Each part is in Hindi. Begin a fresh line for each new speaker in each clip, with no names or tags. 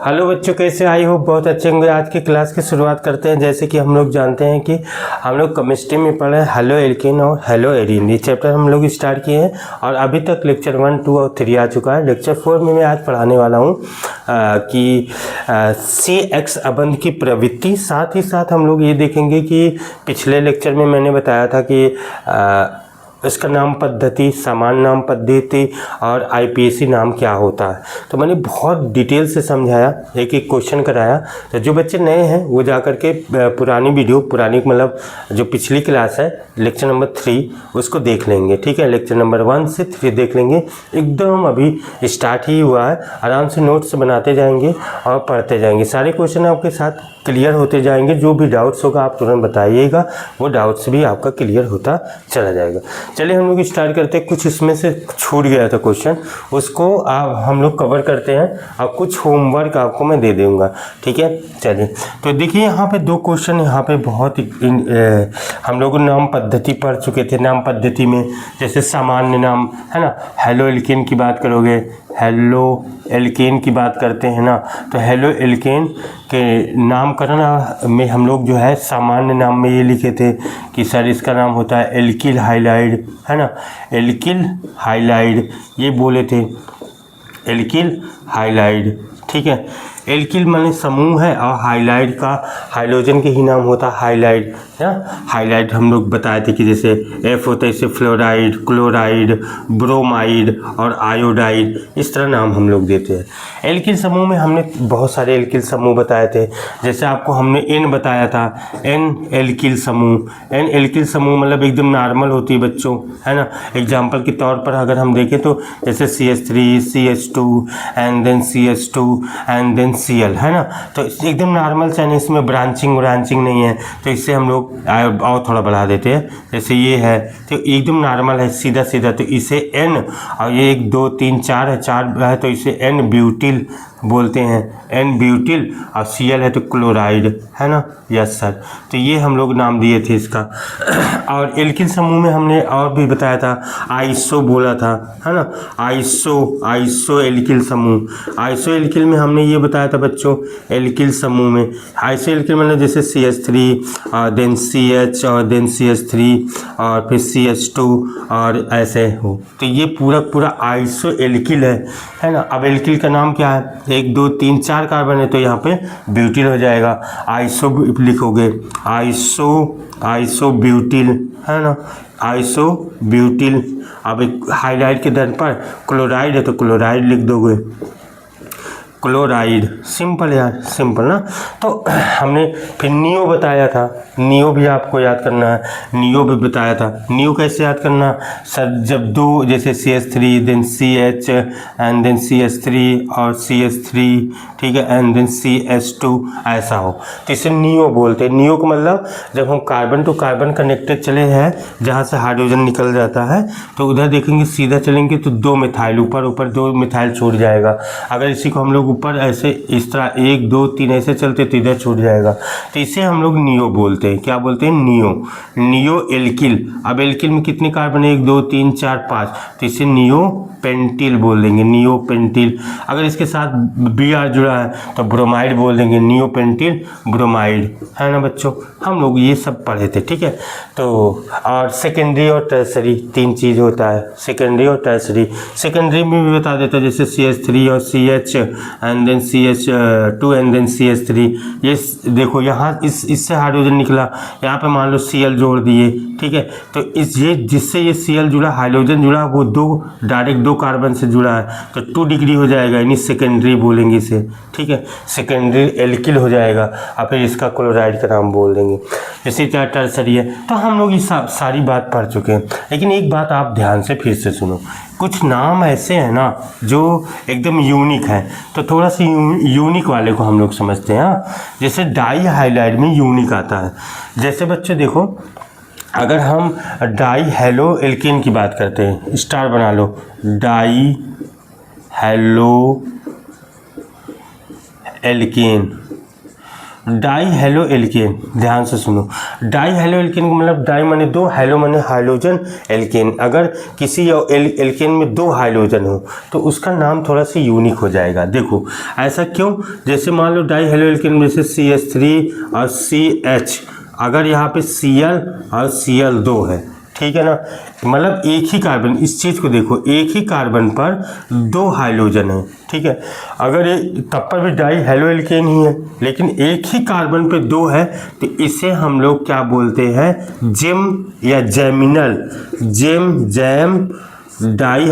हेलो बच्चों, कैसे? आई होप बहुत अच्छे होंगे। आज की क्लास की शुरुआत करते हैं। जैसे कि हम लोग जानते हैं कि हम लोग केमिस्ट्री में पढ़े हेलो एल्केन और हेलो एरीन, ये चैप्टर हम लोग स्टार्ट किए हैं और अभी तक लेक्चर 1, 2 और 3 आ चुका है। लेक्चर 4 में मैं आज पढ़ाने वाला हूँ कि CX अबंध की प्रवृत्ति। साथ ही साथ हम लोग ये देखेंगे कि पिछले लेक्चर में मैंने बताया था कि इसका नाम पद्धति, समान नाम पद्धति और IPSC नाम क्या होता है। तो मैंने बहुत डिटेल से समझाया, एक एक क्वेश्चन कराया। तो जो बच्चे नए हैं वो जा कर के पुरानी वीडियो, पुरानी मतलब जो पिछली क्लास है लेक्चर नंबर 3 उसको देख लेंगे, ठीक है। लेक्चर नंबर 1 से 3 देख लेंगे। एकदम अभी स्टार्ट ही हुआ है, आराम से नोट्स बनाते जाएंगे और पढ़ते जाएंगे। सारे क्वेश्चन आपके साथ क्लियर होते जाएंगे। जो भी डाउट्स होगा आप तुरंत बताइएगा, वो डाउट्स भी आपका क्लियर होता चला जाएगा। चलिए हम लोग स्टार्ट करते हैं। कुछ इसमें से छूट गया था क्वेश्चन, उसको हम लोग कवर करते हैं और कुछ होमवर्क आपको मैं दे दूंगा, ठीक है। चलिए तो देखिए यहाँ पे 2 क्वेश्चन यहाँ पे बहुत हम लोग नाम पद्धति पढ़ चुके थे। नाम पद्धति में जैसे सामान्य नाम है ना, हेलो एल्केन की बात करोगे, हेलो एल्केन की बात करते हैं ना, तो हेलो एल्केन के नामकरण में हम लोग जो है सामान्य नाम में ये लिखे थे कि सर इसका नाम होता है एल्किल हाइलाइड, है ना, एल्किल हाइलाइड ये बोले थे, एल्किल हाइलाइड, ठीक है। एल्किल माने समूह है और हाइलाइड का हाइड्रोजन के ही नाम होता है हाइलाइड, है ना। हाइलाइड हम लोग बताए थे कि जैसे F होता है जैसे फ्लोराइड, क्लोराइड, ब्रोमाइड और आयोडाइड, इस तरह नाम हम लोग देते हैं। एल्किल समूह में हमने बहुत सारे एल्किल समूह बताए थे। जैसे आपको हमने N बताया था, N एल्किल समूह। N एल्किल समूह मतलब एकदम नॉर्मल होती है बच्चों, है ना। एग्जाम्पल के तौर पर अगर हम देखें तो जैसे CH3, CH2 and then CH2 and then Cl, है ना। तो एकदम नॉर्मल चैन, इसमें ब्रांचिंग नहीं है, तो इससे हम लोग और थोड़ा बढ़ा देते हैं। जैसे ये है तो एकदम नॉर्मल है, सीधा सीधा, तो इसे N, और ये 1 2 3 4 है, 4 है तो इसे N ब्यूटिल बोलते हैं, N ब्यूटिल। और Cl है तो क्लोराइड, है ना। यस सर, तो ये हम लोग नाम दिए थे इसका। और एल्किल समूह में हमने और भी बताया था, आइसो बोला था, है ना। आइसो एल्किल समूह। आइसो एल्किल में हमने ये बताया था बच्चों, एल्किल समूह में आइसो एल्किल मतलब जैसे CH3 और देन CH और देन CH3 और फिर CH2 और ऐसे हो, तो ये पूरा आइसो एल्किल है ना। अब एल्किल का नाम क्या है, 1 2 3 4 कार्बन है तो यहाँ पे ब्यूटिल हो जाएगा। आइसो लिखोगे, आइसो ब्यूटिल, है ना, आइसो ब्यूटिल। अब एक हाइलाइट के दर पर क्लोराइड है तो क्लोराइड लिख दोगे, क्लोराइड। सिंपल यार, सिंपल ना। तो हमने फिर नियो बताया था, नियो भी आपको याद करना है, नियो भी बताया था। नियो कैसे याद करना सर, जब 2 जैसे CH3 then CH and then CH3 और CH3, ठीक है, एंड देन CH2 ऐसा हो तो इसे नियो बोलते हैं। नियो का मतलब जब हम कार्बन टू कार्बन कनेक्टेड चले हैं, जहाँ से हाइड्रोजन निकल जाता है तो उधर देखेंगे सीधा चलेंगे तो 2 मिथाइल ऊपर 2 मिथाइल छूट जाएगा। अगर इसी को हम लोग ऊपर ऐसे इस तरह 1 2 3 ऐसे चलते तो इधर छूट जाएगा, तो इसे हम लोग नियो बोलते हैं। क्या बोलते हैं? Neo alkyl. अब एल्किल में कितने कार्बन है, 1 2 3 4 5, तो इसे नियो पेंटिल बोल देंगे, नियो पेंटिल। अगर इसके साथ Br जुड़ा है तो ब्रोमाइड बोल देंगे, नियो पेंटिल ब्रोमाइड, है ना बच्चों। हम लोग ये सब पढ़े थे, ठीक है। तो और सेकेंडरी और टर्सरी 3 चीज़ होता है, सेकेंडरी और टर्सरी। सेकेंडरी में भी बता देता है जैसे CH3 और CH and then CH2 and then CH3। ये देखो यहाँ इससे हाइड्रोजन निकला, यहाँ पे मान लो Cl जोड़ दिए, ठीक है। तो जिससे ये Cl जुड़ा, हाइड्रोजन जुड़ा, वो डायरेक्ट 2 कार्बन से जुड़ा है तो 2 डिग्री हो जाएगा, यानी सेकेंडरी बोलेंगे इसे, ठीक है। सेकेंडरी एल्किल हो जाएगा और फिर इसका क्लोराइड का नाम बोल देंगे। इसी तरह टर्सरी है। तो हम लोग ये सारी बात पढ़ चुके हैं, लेकिन एक बात आप ध्यान से फिर से सुनो। कुछ नाम ऐसे हैं ना जो एकदम यूनिक है, तो थोड़ा सा यूनिक वाले को हम लोग समझते हैं। जैसे डाई हाइलाइड में यूनिक आता है। जैसे बच्चे देखो, अगर हम डाई हेलो एल्केन की बात करते हैं, स्टार बना लो, dihaloalkane, dihaloalkane, ध्यान से सुनो। डाई हेलो एल्केन का मतलब डाई माने दो, हेलो माने हाइड्रोजन, एल्केन अगर किसी एल्केन में दो हाइड्रोजन हो तो उसका नाम थोड़ा सा यूनिक हो जाएगा। देखो ऐसा क्यों, जैसे मान लो डाई हेलो एल्केन में जैसे CH3 और CH, अगर यहाँ पे Cl और Cl2 है, ठीक है ना, मतलब एक ही कार्बन, इस चीज़ को देखो, एक ही कार्बन पर दो हाइड्रोजन है, ठीक है, अगर ये तब पर भी डाई हेलो एल्केन ही है, लेकिन एक ही कार्बन पे दो है तो इसे हम लोग क्या बोलते हैं, जेम या जैमिनल, जैम डाई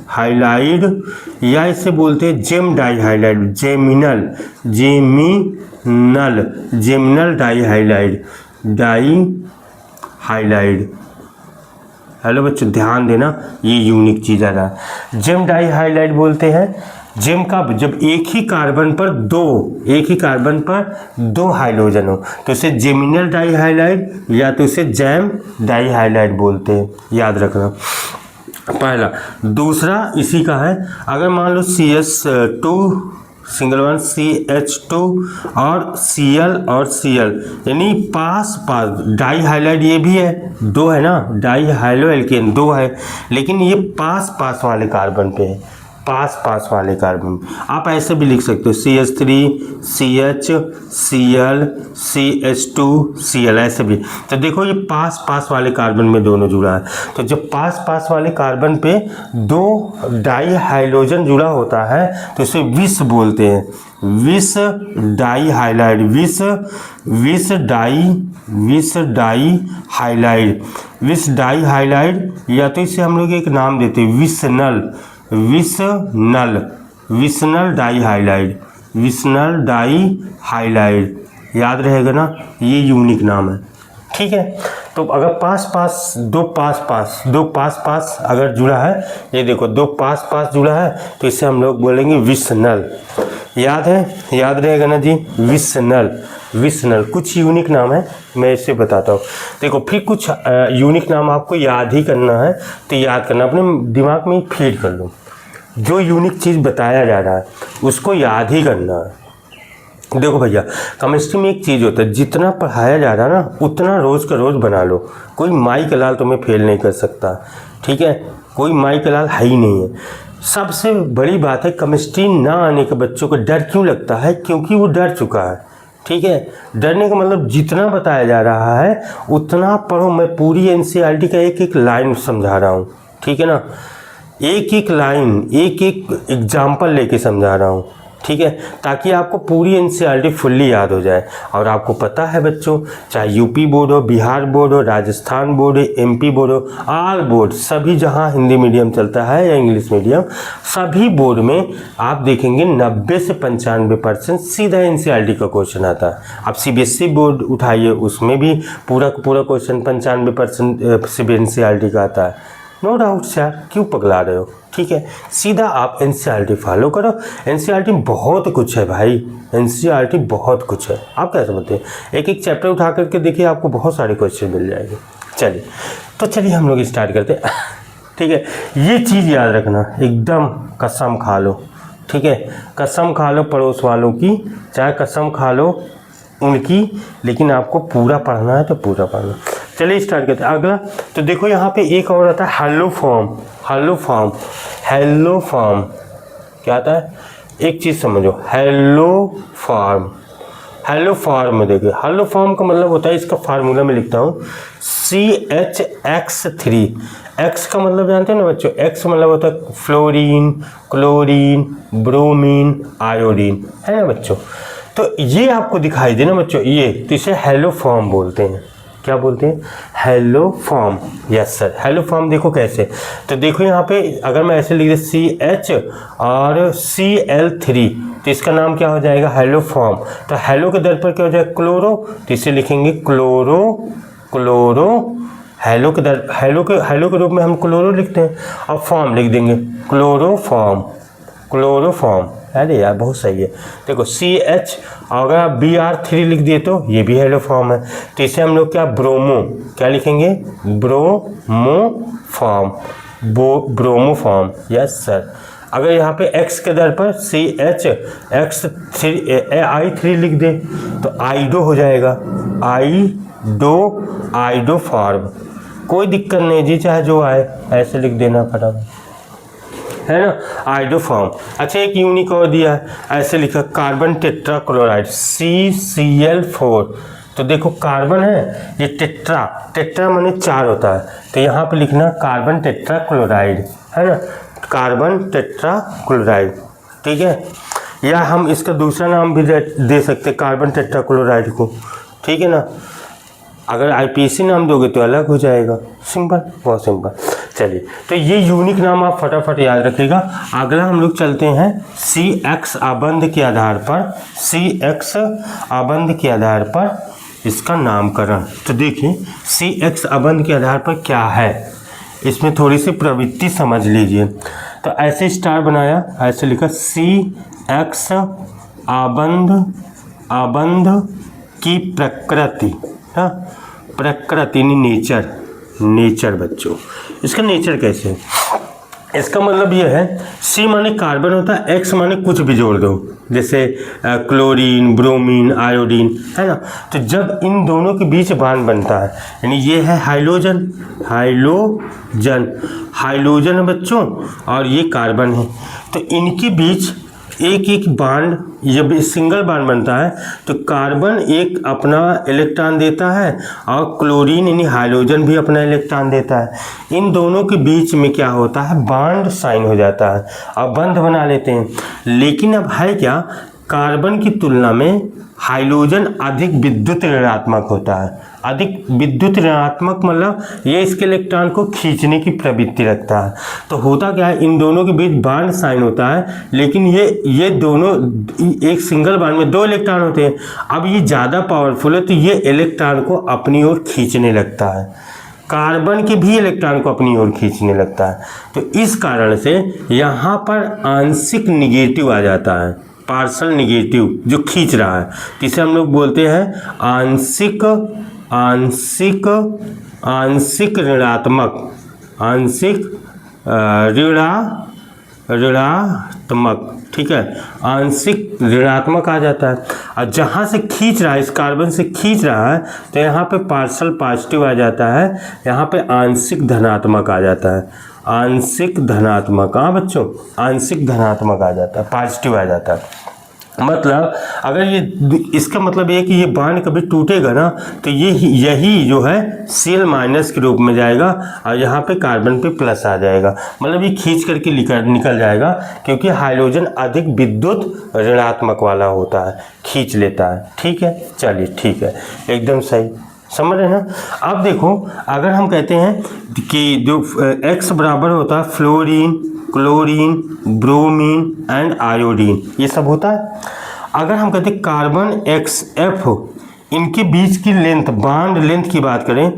हाइलाइड या इसे बोलते हैं gem dihalide, geminal dihalide. Hello बच्चों ध्यान देना, ये यूनिक चीज़ आ रहा है, जेम डाई हाइलाइड बोलते हैं। जेम का जब एक ही कार्बन पर दो हाइड्रोजन हो तो इसे जेमिनल डाई हाइलाइड या तो इसे जैम डाई हाइलाइड बोलते हैं, याद रखना पहला। दूसरा इसी का है, अगर मान लो CH2 सिंगल वन CH2 और Cl यानी पास डाई हाइलाइड, ये भी है, दो है ना, डाई हाइलो एल्केन दो है, लेकिन ये पास वाले कार्बन पे है, पास वाले कार्बन। आप ऐसे भी लिख सकते हो CH3 CH Cl CH2 Cl, ऐसे भी। तो देखो ये पास वाले कार्बन में दोनों जुड़ा है, तो जब पास वाले कार्बन पे दो डाई हाइड्रोजन जुड़ा होता है तो इसे विस बोलते हैं, विस डाई हाइलाइड, या तो इसे हम लोग एक नाम देते हैं विसनल डाई हाइलाइड, याद रहेगा ना, ये यूनिक नाम है, ठीक है। तो अगर दो पास अगर जुड़ा है, ये देखो दो पास जुड़ा है तो इसे हम लोग बोलेंगे विसनल, याद रहेगा ना जी, विसनल कुछ यूनिक नाम है, मैं इसे बताता हूँ। देखो फिर कुछ यूनिक नाम आपको याद ही करना है, तो याद करना, अपने दिमाग में फीड कर लो, जो यूनिक चीज़ बताया जा रहा है उसको याद ही करना है। देखो भैया केमिस्ट्री में एक चीज़ होता है, जितना पढ़ाया जा रहा है ना उतना रोज़ का रोज़ बना लो, कोई माई का लाल तुम्हें फेल नहीं कर सकता, ठीक है, कोई माई का लाल है ही नहीं है। सबसे बड़ी बात है, केमिस्ट्री ना आने के बच्चों को डर क्यों लगता है, क्योंकि वो डर चुका है, ठीक है। डरने का मतलब जितना बताया जा रहा है उतना पढ़ो, मैं पूरी NCERT का एक लाइन समझा रहा हूँ, ठीक है ना, एक लाइन एक एग्जाम्पल लेके समझा रहा हूँ, ठीक है, ताकि आपको पूरी NCERT फुल्ली याद हो जाए। और आपको पता है बच्चों, चाहे UP बोर्ड हो, बिहार बोर्ड हो, राजस्थान बोर्ड हो, MP बोर्ड हो, ऑल बोर्ड, सभी जहाँ हिंदी मीडियम चलता है या इंग्लिश मीडियम, सभी बोर्ड में आप देखेंगे 90 से 95% सीधा NCERT का क्वेश्चन आता है। आप CBSE बोर्ड उठाइए, उसमें भी पूरा क्वेश्चन 95% से NCERT का आता है, नो डाउट यार, क्यों पगला रहे हो, ठीक है। सीधा आप NCERT फॉलो करो, NCERT में बहुत कुछ है भाई, NCERT बहुत कुछ है, आप क्या समझते हैं, एक चैप्टर उठा करके देखिए, आपको बहुत सारे क्वेश्चन मिल जाएंगे। चलिए हम लोग स्टार्ट करते हैं, ठीक है। ये चीज़ याद रखना, एकदम कसम खा लो, ठीक है, कसम खा लो पड़ोस वालों की, चाहे कसम खा लो उनकी, लेकिन आपको पूरा पढ़ना है तो पूरा पढ़ना। चलिए स्टार्ट करते हैं अगला। तो देखो यहाँ पे एक और आता है हेलो फॉर्म, क्या आता है, एक चीज़ समझो, हेलो फॉर्म में देखिए, हेलो फॉर्म का मतलब होता है, इसका फार्मूला में लिखता हूँ CHX3, X का मतलब जानते हैं ना बच्चों, X मतलब होता है फ्लोरीन, क्लोरीन, ब्रोमीन, आयोडीन, है ना बच्चों। तो ये आपको दिखाई दे ना बच्चों, ये तो इसे हेलो फॉर्म बोलते हैं, क्या बोलते हैं, hello form, yes sir. Hello form देखो कैसे, तो देखो यहाँ पे अगर मैं ऐसे लिख दे CH और Cl3 तो इसका नाम क्या हो जाएगा, हेलो फॉर्म। तो हेलो के दर पर क्या हो जाएगा, क्लोरो, तो इसे लिखेंगे क्लोरो, हेलो के रूप में हम क्लोरो लिखते हैं, और फॉर्म लिख देंगे क्लोरोफॉर्म। अरे यार बहुत सही है, देखो CH, अगर आप Br3 लिख दिए तो ये भी हेलो फॉर्म है, तो इसे हम लोग क्या लिखेंगे, ब्रोमोफॉर्म, यस सर। अगर यहाँ पे x के दर पर CH3 लिख दे तो आइडो हो जाएगा, आइडो फॉर्म, कोई दिक्कत नहीं जी, चाहे जो आए ऐसे लिख देना फटाफट, है ना, आइडो फॉर्म। अच्छा एक यूनिक और दिया है, ऐसे लिखा कार्बन टेट्राक्लोराइड CCl4। तो देखो कार्बन है, ये टेट्रा माने 4 होता है, तो यहाँ पे लिखना कार्बन टेट्राक्लोराइड, है ना, कार्बन टेट्राक्लोराइड, ठीक है। या हम इसका दूसरा नाम भी दे सकते कार्बन टेट्राक्लोराइड को, ठीक है ना। अगर IPAC नाम दोगे तो अलग हो जाएगा, सिंपल, बहुत सिंपल। चलिए, तो ये यूनिक नाम आप फटाफट याद रखिएगा। अगला हम लोग चलते हैं CX आबंध के आधार पर, CX आबंध के आधार पर इसका नामकरण। तो देखिए CX आबंध के आधार पर क्या है, इसमें थोड़ी सी प्रवृत्ति समझ लीजिए। तो ऐसे स्टार बनाया, ऐसे लिखा CX आबंध की प्रकृति, हाँ, प्रकृति नेचर बच्चों। इसका नेचर कैसे है, इसका मतलब ये है, C माने कार्बन होता है, X माने कुछ भी जोड़ दो, जैसे क्लोरीन, ब्रोमीन, आयोडीन, है ना। तो जब इन दोनों के बीच बांड बनता है, यानी ये है हाइलोजन है बच्चों, और ये कार्बन है, तो इनके बीच एक बांड, जब सिंगल बांड बनता है तो कार्बन एक अपना इलेक्ट्रॉन देता है और क्लोरीन यानी हाइड्रोजन भी अपना इलेक्ट्रॉन देता है। इन दोनों के बीच में क्या होता है, बांड साइन हो जाता है और बंध बना लेते हैं। लेकिन अब है क्या, कार्बन की तुलना में हाइड्रोजन अधिक विद्युत ऋणात्मक होता है। अधिक विद्युत ऋणात्मक मतलब ये इसके इलेक्ट्रॉन को खींचने की प्रवृत्ति रखता है। तो होता क्या है, इन दोनों के बीच बांड साइन होता है, लेकिन ये दोनों एक सिंगल बांड में 2 इलेक्ट्रॉन होते हैं। अब ये ज़्यादा पावरफुल है तो ये इलेक्ट्रॉन को अपनी ओर खींचने लगता है, कार्बन के भी इलेक्ट्रॉन को अपनी ओर खींचने लगता है। तो इस कारण से यहाँ पर आंशिक निगेटिव आ जाता है, पार्शल निगेटिव जो खींच रहा है, जिसे हम लोग बोलते हैं आंशिक ऋणात्मक, ऋणात्मक, ठीक है, आंशिक ऋणात्मक आ जाता है। और जहाँ से खींच रहा है, इस कार्बन से खींच रहा है, तो यहाँ पे पार्शल पॉजिटिव आ जाता है, यहाँ पे आंशिक धनात्मक आ जाता है, आंशिक धनात्मक, हाँ बच्चों, आंशिक धनात्मक आ जाता है, पॉजिटिव आ जाता है। मतलब अगर ये, इसका मतलब ये है कि ये बांड कभी टूटेगा ना तो यही जो है Cl माइनस के रूप में जाएगा और यहाँ पे कार्बन पे प्लस आ जाएगा। मतलब ये खींच करके निकल जाएगा, क्योंकि हाइड्रोजन अधिक विद्युत ऋणात्मक वाला होता है, खींच लेता है। ठीक है, चलिए ठीक है, एकदम सही, समझ रहे हैं ना। अब देखो, अगर हम कहते हैं कि जो X बराबर होता है fluorine, chlorine, bromine and iodine, ये सब होता है। अगर हम कहते हैं कार्बन XF, इनके बीच की लेंथ, बांड लेंथ की बात करें,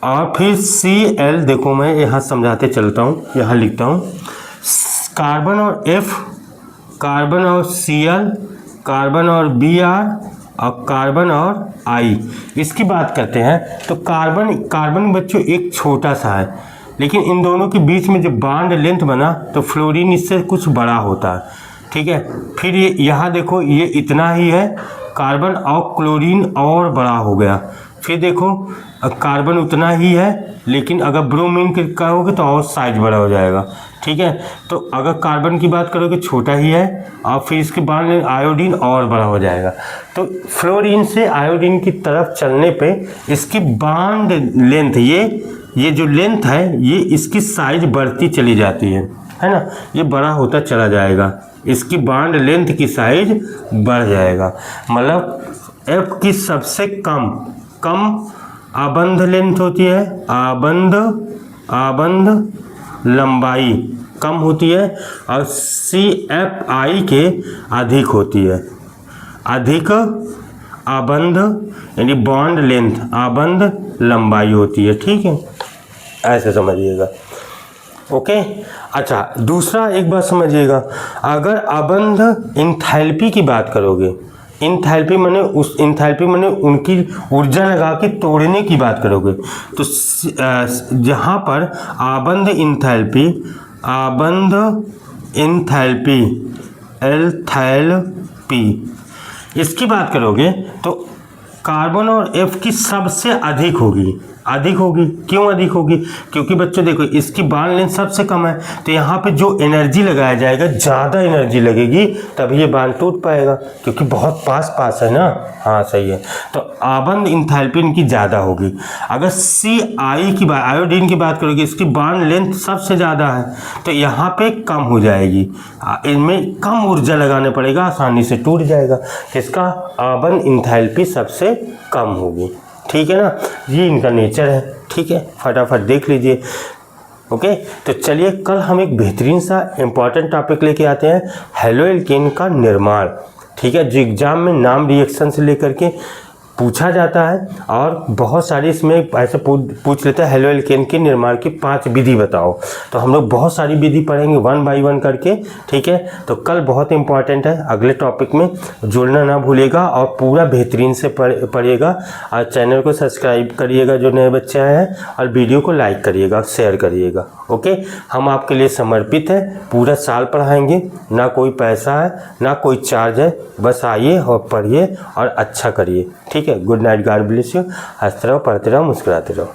और फिर Cl, देखो मैं यहाँ समझाते चलता हूँ, यहाँ लिखता हूँ, कार्बन और F, कार्बन और Cl, कार्बन और Br और कार्बन और I, इसकी बात करते हैं तो कार्बन बच्चों एक छोटा सा है, लेकिन इन दोनों के बीच में जब बांड लेंथ बना तो फ्लोरीन इससे कुछ बड़ा होता है। ठीक है, फिर ये यहाँ देखो, ये इतना ही है, कार्बन और क्लोरीन और बड़ा हो गया। फिर देखो कार्बन उतना ही है, लेकिन अगर ब्रोमीन के कहोगे तो और साइज बड़ा हो जाएगा। ठीक है, तो अगर कार्बन की बात करोगे छोटा ही है, और फिर इसके बाद आयोडीन और बड़ा हो जाएगा। तो फ्लोरीन से आयोडीन की तरफ चलने पे इसकी बांड लेंथ, ये जो लेंथ है, ये इसकी साइज बढ़ती चली जाती है ना, ये बड़ा होता चला जाएगा, इसकी बांड लेंथ की साइज बढ़ जाएगा। मतलब F की सबसे कम आबंध लेंथ होती है, आबंध लंबाई कम होती है, और CFI के अधिक होती है, अधिक आबंध यानी बॉन्ड लेंथ, आबंध लंबाई होती है। ठीक है, ऐसे समझिएगा। ओके, अच्छा दूसरा एक बात समझिएगा, अगर आबंध इंथैल्पी की बात करोगे, इंथैल्पी माने उनकी ऊर्जा लगा के तोड़ने की बात करोगे, तो जहाँ पर आबंध एंथैल्पी, एंथैल्पी इसकी बात करोगे तो कार्बन और F की सबसे अधिक होगी। अधिक होगी क्यों अधिक होगी? क्योंकि बच्चों देखो इसकी बॉन्ड लेंथ सबसे कम है, तो यहाँ पे जो एनर्जी लगाया जाएगा ज़्यादा एनर्जी लगेगी, तभी ये बॉन्ड टूट पाएगा, क्योंकि बहुत पास पास है ना। हाँ सही है। तो आबंद इंथैल्पी इनकी ज़्यादा होगी। अगर CI की बात, आयोडीन की बात करोगे, इसकी बॉन्ड लेंथ सबसे ज़्यादा है, तो यहाँ पे कम हो जाएगी, इनमें कम ऊर्जा लगाने पड़ेगा, आसानी से टूट जाएगा। इसका आबंद इंथैल्पी सबसे कम होगी। ठीक है ना, ये इनका नेचर है। ठीक है, फटाफट देख लीजिए। ओके, तो चलिए कल हम एक बेहतरीन सा इम्पॉर्टेंट टॉपिक लेके आते हैं, हेलो एल्केन का निर्माण। ठीक है, जो एग्जाम में नाम रिएक्शन से लेकर के पूछा जाता है, और बहुत सारी इसमें ऐसे पूछ लेता है हेलो एल्केन के निर्माण की 5 विधि बताओ। तो हम लोग बहुत सारी विधि पढ़ेंगे 1 बाय 1 करके। ठीक है, तो कल बहुत इंपॉर्टेंट है, अगले टॉपिक में जुड़ना ना भूलिएगा और पूरा बेहतरीन से पढ़िएगा। और चैनल को सब्सक्राइब करिएगा जो नए बच्चे आए हैं, और वीडियो को लाइक करिएगा और शेयर करिएगा। ओके, हम आपके लिए समर्पित है, पूरा साल पढ़ाएंगे, ना कोई पैसा है ना कोई चार्ज है, बस आइए और पढ़िए और अच्छा करिए। ठीक है, good night, God bless you. हंसते रहो, पढ़ते रहो, मुस्कुराते रहो।